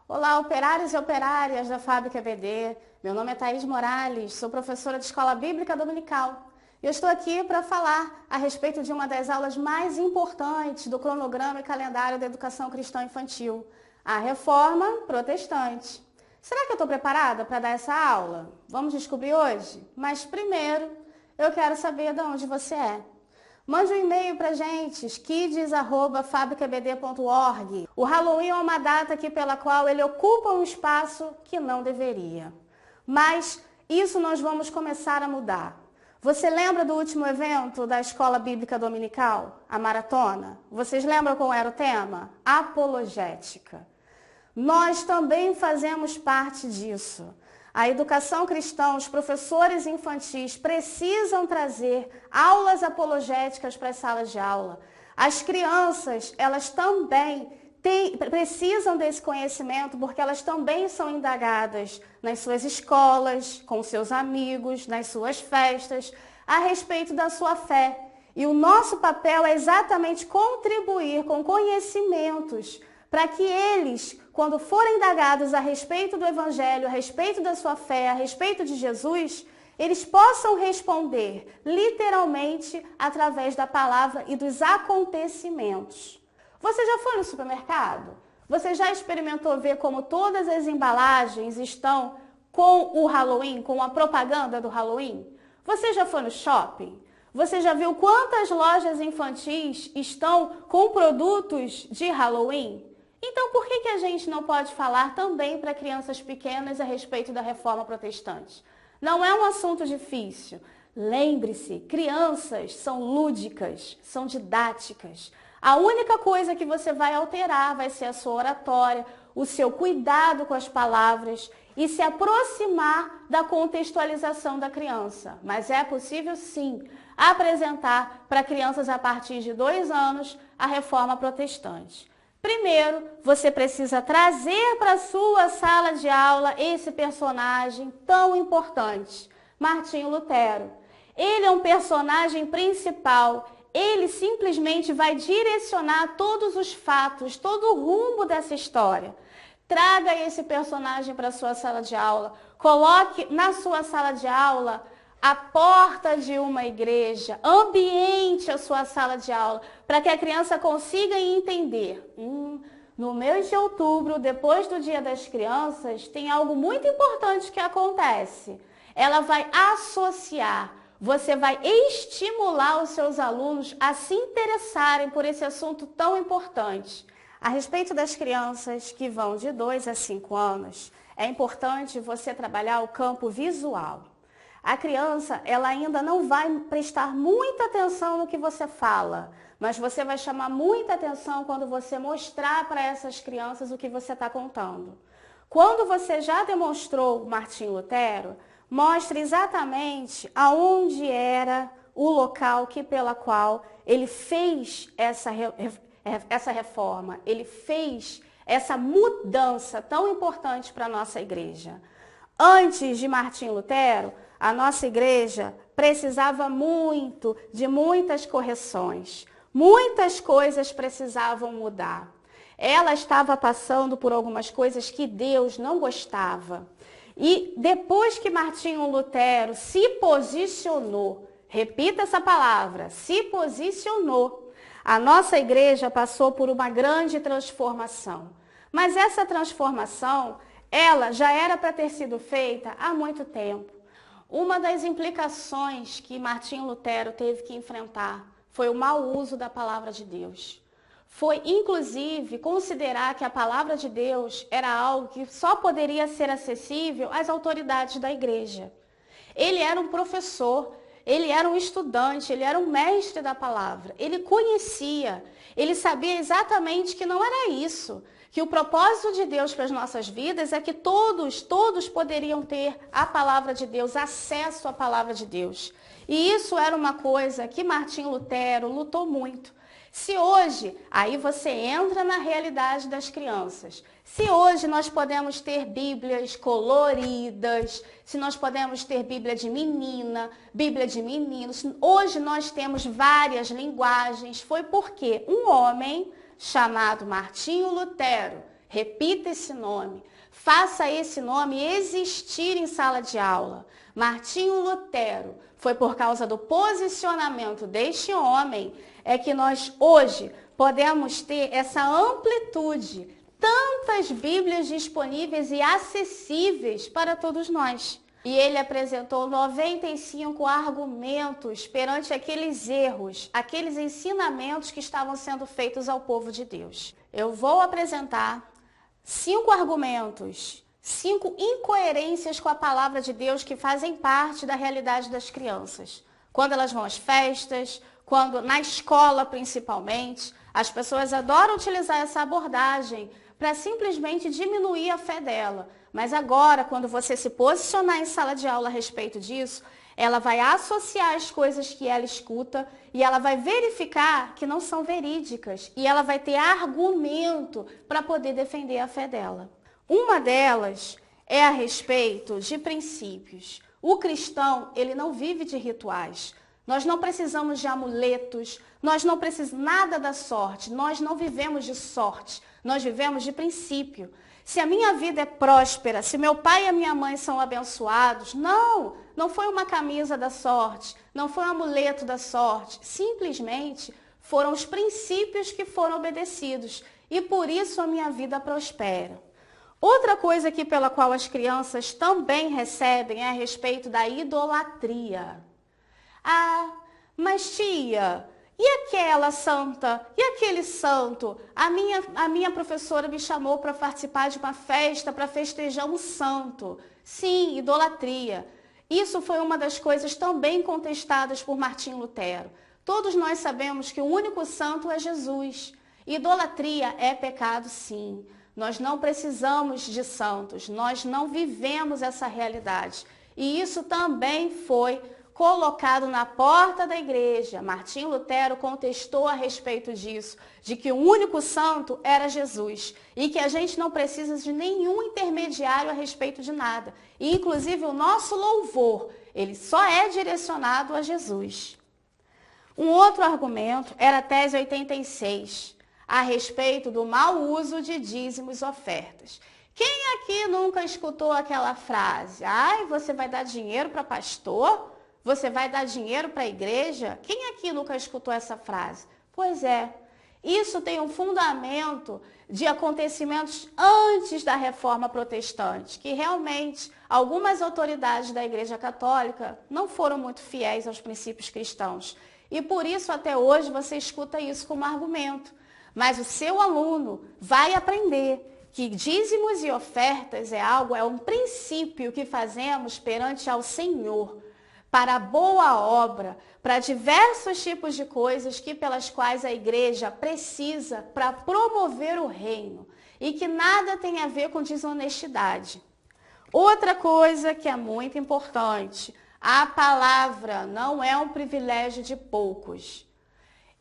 Olá, operários e operárias da Fábrica EBD. Meu nome é Thaís Morales, sou professora de Escola Bíblica Dominical. E eu estou aqui para falar a respeito de uma das aulas mais importantes do cronograma e calendário da educação cristã infantil, a Reforma Protestante. Será que eu estou preparada para dar essa aula? Vamos descobrir hoje? Mas primeiro, eu quero saber de onde você é. Mande um e-mail para a gente, kids@fabricabd.org. O Halloween é uma data aqui pela qual ele ocupa um espaço que não deveria. Mas isso nós vamos começar a mudar. Você lembra do último evento da Escola Bíblica Dominical, a maratona? Vocês lembram qual era o tema? Apologética. Nós também fazemos parte disso. A educação cristã, os professores infantis precisam trazer aulas apologéticas para as salas de aula. As crianças, elas também precisam desse conhecimento porque elas também são indagadas nas suas escolas, com seus amigos, nas suas festas, a respeito da sua fé. E o nosso papel é exatamente contribuir com conhecimentos para que eles, quando forem indagados a respeito do Evangelho, a respeito da sua fé, a respeito de Jesus, eles possam responder literalmente através da palavra e dos acontecimentos. Você já foi no supermercado? Você já experimentou ver como todas as embalagens estão com o Halloween, com a propaganda do Halloween? Você já foi no shopping? Você já viu quantas lojas infantis estão com produtos de Halloween? Então, por que a gente não pode falar também para crianças pequenas a respeito da Reforma Protestante? Não é um assunto difícil. Lembre-se, crianças são lúdicas, são didáticas. A única coisa que você vai alterar vai ser a sua oratória, o seu cuidado com as palavras e se aproximar da contextualização da criança. Mas é possível, sim, apresentar para crianças a partir de 2 anos a Reforma Protestante. Primeiro, você precisa trazer para a sua sala de aula esse personagem tão importante, Martinho Lutero. Ele é um personagem principal, ele simplesmente vai direcionar todos os fatos, todo o rumo dessa história. Traga esse personagem para a sua sala de aula, coloque na sua sala de aula a porta de uma igreja, ambiente a sua sala de aula, para que a criança consiga entender. No mês de outubro, depois do Dia das Crianças, tem algo muito importante que acontece. Ela vai associar, você vai estimular os seus alunos a se interessarem por esse assunto tão importante. A respeito das crianças que vão de 2 a 5 anos, é importante você trabalhar o campo visual. A criança, ela ainda não vai prestar muita atenção no que você fala, mas você vai chamar muita atenção quando você mostrar para essas crianças o que você está contando. Quando você já demonstrou Martinho Lutero, mostre exatamente aonde era o local pela qual ele fez essa reforma, ele fez essa mudança tão importante para a nossa igreja. Antes de Martinho Lutero, a nossa igreja precisava muito de muitas correções. Muitas coisas precisavam mudar. Ela estava passando por algumas coisas que Deus não gostava. E depois que Martinho Lutero se posicionou, repita essa palavra, se posicionou, a nossa igreja passou por uma grande transformação. Mas essa transformação, ela já era para ter sido feita há muito tempo. Uma das implicações que Martinho Lutero teve que enfrentar foi o mau uso da palavra de Deus. Foi, inclusive, considerar que a palavra de Deus era algo que só poderia ser acessível às autoridades da igreja. Ele era um professor, ele era um estudante, ele era um mestre da palavra. Ele conhecia, ele sabia exatamente que não era isso. Que o propósito de Deus para as nossas vidas é que todos poderiam ter a palavra de Deus, acesso à palavra de Deus. E isso era uma coisa que Martinho Lutero lutou muito. Se hoje, aí você entra na realidade das crianças. Se hoje nós podemos ter Bíblias coloridas, se nós podemos ter Bíblia de menina, Bíblia de meninos, hoje nós temos várias linguagens. Foi porque um homem chamado Martinho Lutero Repita esse nome. Faça esse nome existir em sala de aula. Martinho Lutero. Foi por causa do posicionamento deste homem é que nós hoje podemos ter essa amplitude, tantas Bíblias disponíveis e acessíveis para todos nós. E ele apresentou 95 argumentos perante aqueles erros, aqueles ensinamentos que estavam sendo feitos ao povo de Deus. Eu vou apresentar 5 argumentos, 5 incoerências com a palavra de Deus que fazem parte da realidade das crianças. Quando elas vão às festas, quando na escola principalmente, as pessoas adoram utilizar essa abordagem para simplesmente diminuir a fé dela. Mas agora, quando você se posicionar em sala de aula a respeito disso, ela vai associar as coisas que ela escuta e ela vai verificar que não são verídicas. E ela vai ter argumento para poder defender a fé dela. Uma delas é a respeito de princípios. O cristão, ele não vive de rituais. Nós não precisamos de amuletos, nós não precisamos nada da sorte, nós não vivemos de sorte, nós vivemos de princípio. Se a minha vida é próspera, se meu pai e a minha mãe são abençoados, não foi uma camisa da sorte, não foi um amuleto da sorte, simplesmente foram os princípios que foram obedecidos e por isso a minha vida prospera. Outra coisa aqui pela qual as crianças também recebem é a respeito da idolatria. Ah, mas tia, e aquela santa? E aquele santo? A minha professora me chamou para participar de uma festa, para festejar um santo. Sim, idolatria. Isso foi uma das coisas também contestadas por Martinho Lutero. Todos nós sabemos que o único santo é Jesus. Idolatria é pecado, sim. Nós não precisamos de santos, nós não vivemos essa realidade. E isso também foi colocado na porta da igreja. Martinho Lutero contestou a respeito disso, de que o único santo era Jesus e que a gente não precisa de nenhum intermediário a respeito de nada. E, inclusive, o nosso louvor, ele só é direcionado a Jesus. Um outro argumento era a tese 86, a respeito do mau uso de dízimos e ofertas. Quem aqui nunca escutou aquela frase? Ai, você vai dar dinheiro para pastor? Você vai dar dinheiro para a igreja? Quem aqui nunca escutou essa frase? Pois é, isso tem um fundamento de acontecimentos antes da Reforma Protestante, que realmente algumas autoridades da Igreja Católica não foram muito fiéis aos princípios cristãos. E por isso até hoje você escuta isso como argumento. Mas o seu aluno vai aprender que dízimos e ofertas é um princípio que fazemos perante ao Senhor, para a boa obra, para diversos tipos de coisas pelas quais a igreja precisa para promover o reino e que nada tem a ver com desonestidade. Outra coisa que é muito importante, a palavra não é um privilégio de poucos.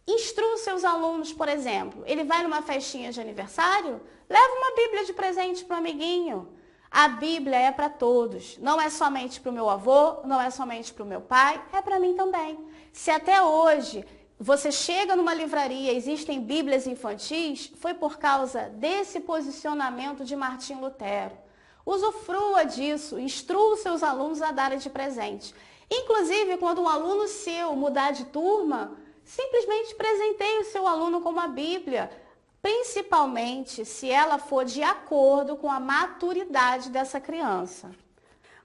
Instrua os seus alunos, por exemplo, ele vai numa festinha de aniversário, leva uma Bíblia de presente para o amiguinho. A Bíblia é para todos, não é somente para o meu avô, não é somente para o meu pai, é para mim também. Se até hoje você chega numa livraria, existem Bíblias infantis, foi por causa desse posicionamento de Martinho Lutero. Usufrua disso, instrua os seus alunos a darem de presente. Inclusive, quando um aluno seu mudar de turma, simplesmente presenteie o seu aluno com uma Bíblia, principalmente se ela for de acordo com a maturidade dessa criança.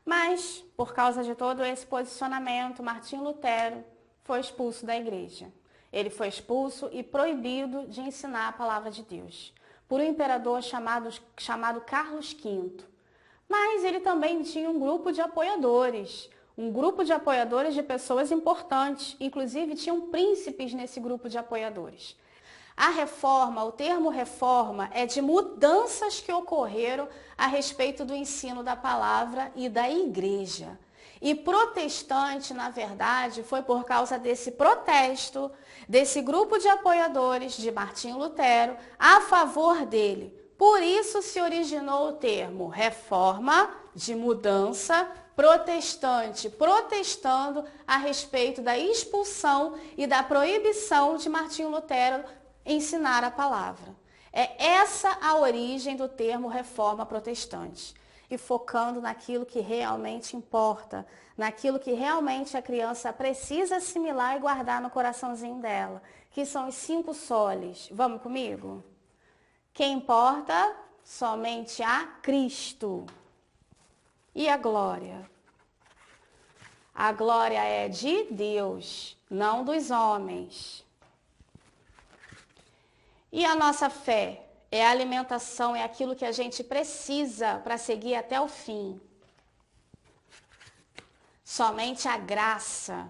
Mas, por causa de todo esse posicionamento, Martinho Lutero foi expulso da igreja. Ele foi expulso e proibido de ensinar a palavra de Deus por um imperador chamado Carlos V. Mas ele também tinha um grupo de apoiadores, de pessoas importantes, inclusive tinham príncipes nesse grupo de apoiadores. A reforma, o termo reforma, é de mudanças que ocorreram a respeito do ensino da palavra e da igreja. E protestante, na verdade, foi por causa desse protesto, desse grupo de apoiadores de Martinho Lutero a favor dele. Por isso se originou o termo reforma, de mudança, protestante, protestando a respeito da expulsão e da proibição de Martinho Lutero ensinar a palavra. É essa a origem do termo reforma protestante. E focando naquilo que realmente importa, naquilo que realmente a criança precisa assimilar e guardar no coraçãozinho dela, que são os 5 soles. Vamos comigo? Quem importa? Somente a Cristo. E a glória? A glória é de Deus, não dos homens. E a nossa fé? É a alimentação, é aquilo que a gente precisa para seguir até o fim. Somente a graça.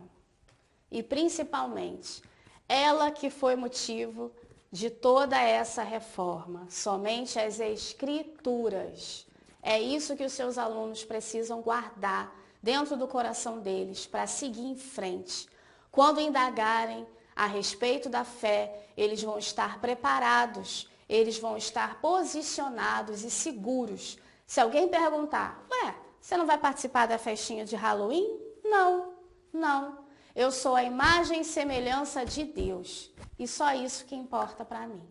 E principalmente, ela que foi motivo de toda essa reforma. Somente as Escrituras. É isso que os seus alunos precisam guardar dentro do coração deles para seguir em frente. Quando indagarem a respeito da fé, eles vão estar preparados, eles vão estar posicionados e seguros. Se alguém perguntar, ué, você não vai participar da festinha de Halloween? Não. Eu sou a imagem e semelhança de Deus. E só isso que importa para mim.